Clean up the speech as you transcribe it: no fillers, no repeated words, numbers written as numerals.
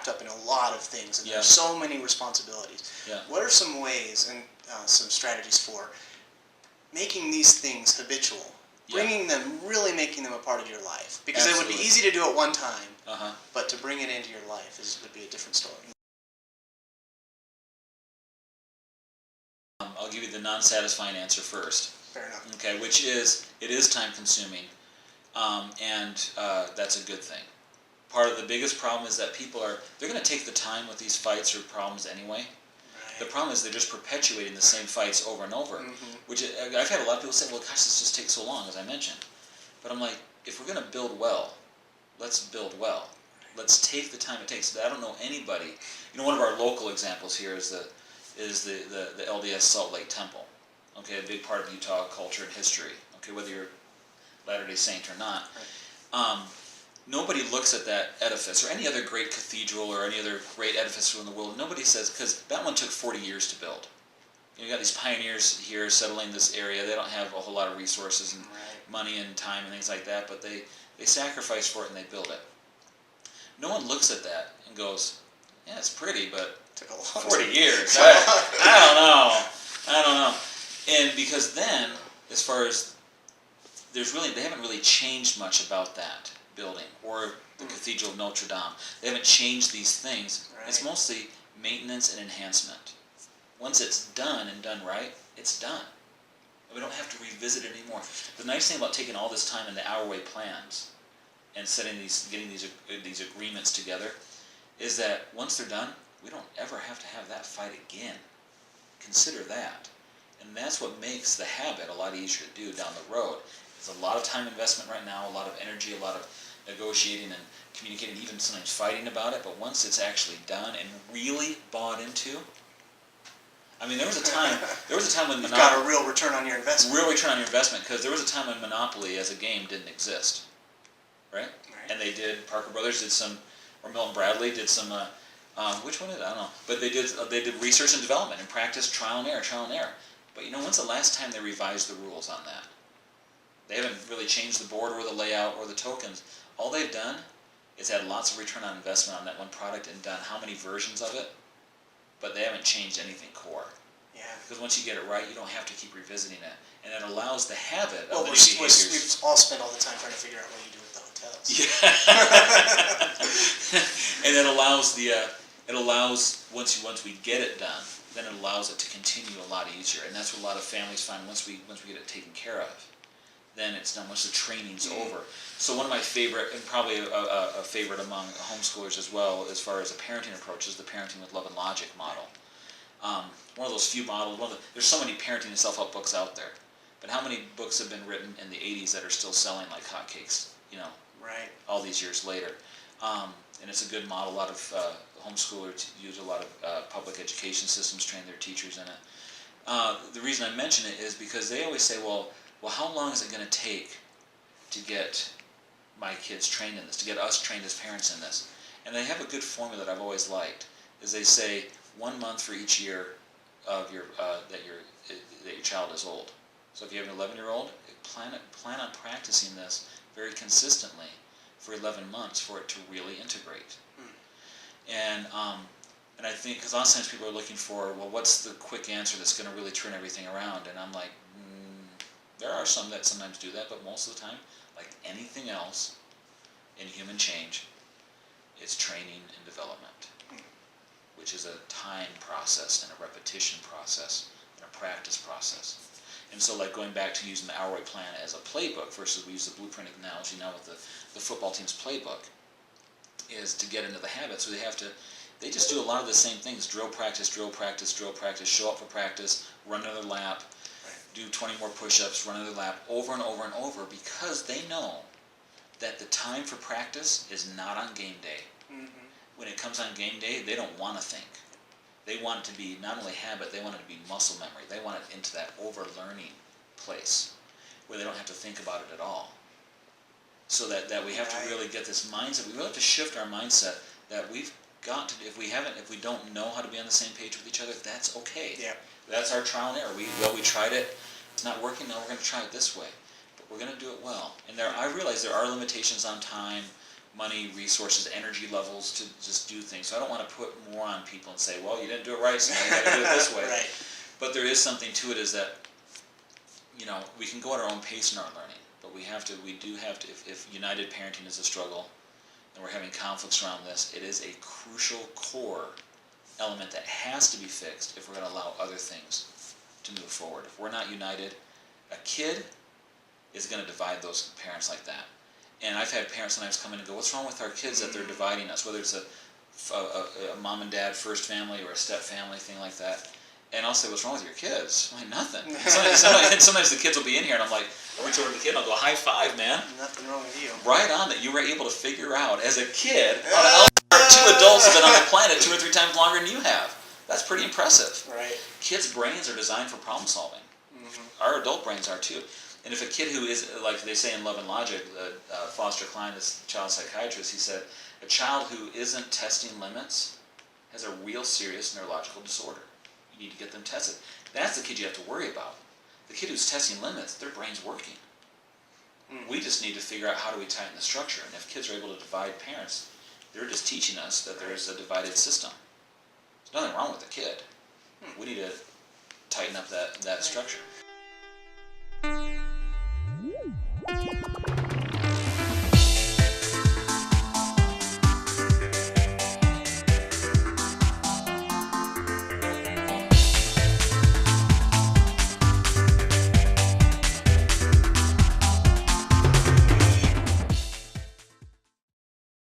wrapped up in a lot of things, and there's so many responsibilities. Yeah. What are some ways and some strategies for making these things habitual? Bringing them, really making them a part of your life. Because it would be easy to do it one time, but to bring it into your life would be a different story. I'll give you the non-satisfying answer first. Fair enough. Okay, which is, it is time-consuming, and that's a good thing. Part of the biggest problem is that people they're going to take the time with these fights or problems anyway. The problem is they're just perpetuating the same fights over and over, which I've had a lot of people say, well, gosh, this just takes so long, as I mentioned. But I'm like, if we're going to build well, let's build well. Let's take the time it takes. I don't know anybody. One of our local examples here is the LDS Salt Lake Temple. Okay, a big part of Utah culture and history. Okay, whether you're Latter-day Saint or not. Nobody looks at that edifice or any other great cathedral or any other great edifice in the world. Nobody says, because that one took 40 years to build. You got these pioneers here settling this area. They don't have a whole lot of resources and money and time and things like that, but they sacrifice for it and they build it. No one looks at that and goes, yeah, it's pretty, but took a long 40 years. I don't know. And because then, as far as they haven't really changed much about that building or the Cathedral of Notre Dame. They haven't changed these things. It's mostly maintenance and enhancement. Once it's done and done right, it's done. We don't have to revisit it anymore. The nice thing about taking all this time in the hour-way plans and getting these agreements together is that once they're done, we don't ever have to have that fight again. Consider that. And that's what makes the habit a lot easier to do down the road. It's a lot of time investment right now, a lot of energy, a lot of negotiating and communicating, even sometimes fighting about it, but once it's actually done and really bought into, I mean, there was a time when Monopoly... You've got a real return on your investment. Real return on your investment, because there was a time when Monopoly as a game didn't exist, right? And they did, Parker Brothers did some, or Milton Bradley did some, which one is it? I don't know. But they did research and development and practice, trial and error. But when's the last time they revised the rules on that? They haven't really changed the board or the layout or the tokens. All they've done is had lots of return on investment on that one product and done how many versions of it, but they haven't changed anything core. Yeah. Because once you get it right, you don't have to keep revisiting it. And it allows the habit of the behaviors. We've all spent all the time trying to figure out what you do with the hotels. Yeah. And it allows once we get it done, then it allows it to continue a lot easier. And that's what a lot of families find once we get it taken care of. Then it's done once the training's over. So one of my favorite, and probably a favorite among homeschoolers as well, as far as a parenting approach, is the Parenting with Love and Logic model. One of those few models. There's so many parenting and self-help books out there, but how many books have been written in the '80s that are still selling like hotcakes? All these years later. And it's a good model. A lot of homeschoolers use a lot of public education systems, train their teachers in it. The reason I mention it is because they always say, well, how long is it going to take to get my kids trained in this, to get us trained as parents in this? And they have a good formula that I've always liked, is they say 1 month for each year of that your child is old. So if you have an 11-year-old, plan on practicing this very consistently for 11 months for it to really integrate. And I think, because a lot of times people are looking for, well, what's the quick answer that's going to really turn everything around? And I'm like, there are some that sometimes do that, but most of the time, like anything else in human change, it's training and development, which is a time process and a repetition process and a practice process. And so like going back to using the hour-way plan as a playbook versus we use the blueprint analogy now with the football team's playbook, is to get into the habit. So they just do a lot of the same things: drill, practice, show up for practice, run another lap, do 20 more push-ups, run another lap, over and over and over, because they know that the time for practice is not on game day. When it comes on game day, they don't want to think. They want it to be not only habit, they want it to be muscle memory. They want it into that over-learning place where they don't have to think about it at all. So that we have to really get this mindset. We really have to shift our mindset that we've got to, if we don't know how to be on the same page with each other, that's okay. Yeah. That's our trial and error. We tried it, it's not working, now we're going to try it this way. But we're going to do it well. And I realize there are limitations on time, money, resources, energy levels to just do things. So I don't want to put more on people and say, well, you didn't do it right, so now you got to do it this way. Right. But there is something to it, is that, you know, we can go at our own pace in our learning, but we do have to, if united parenting is a struggle and we're having conflicts around this, it is a crucial core element that has to be fixed if we're going to allow other things to move forward. If we're not united, a kid is going to divide those parents like that. And I've had parents sometimes come in and go, what's wrong with our kids that they're dividing us, whether it's a mom and dad first family or a step family, thing like that. And I'll say, what's wrong with your kids? I'm like, nothing. Sometimes the kids will be in here and I'm like, I'll reach over to the kid and I'll go, high five, man. Nothing wrong with you. Right on, that you were able to figure out as a kid how two adults have been on the planet 2 or 3 times longer than you have. That's pretty impressive. Right. Kids' brains are designed for problem solving. Mm-hmm. Our adult brains are too. And if a kid who is, like they say in Love and Logic, Foster Cline, this child psychiatrist, he said, a child who isn't testing limits has a real serious neurological disorder. You need to get them tested. That's the kid you have to worry about. The kid who's testing limits, their brain's working. Mm. We just need to figure out how do we tighten the structure. And if kids are able to divide parents, they're just teaching us that there's a divided system. There's nothing wrong with the kid. We need to tighten up that structure.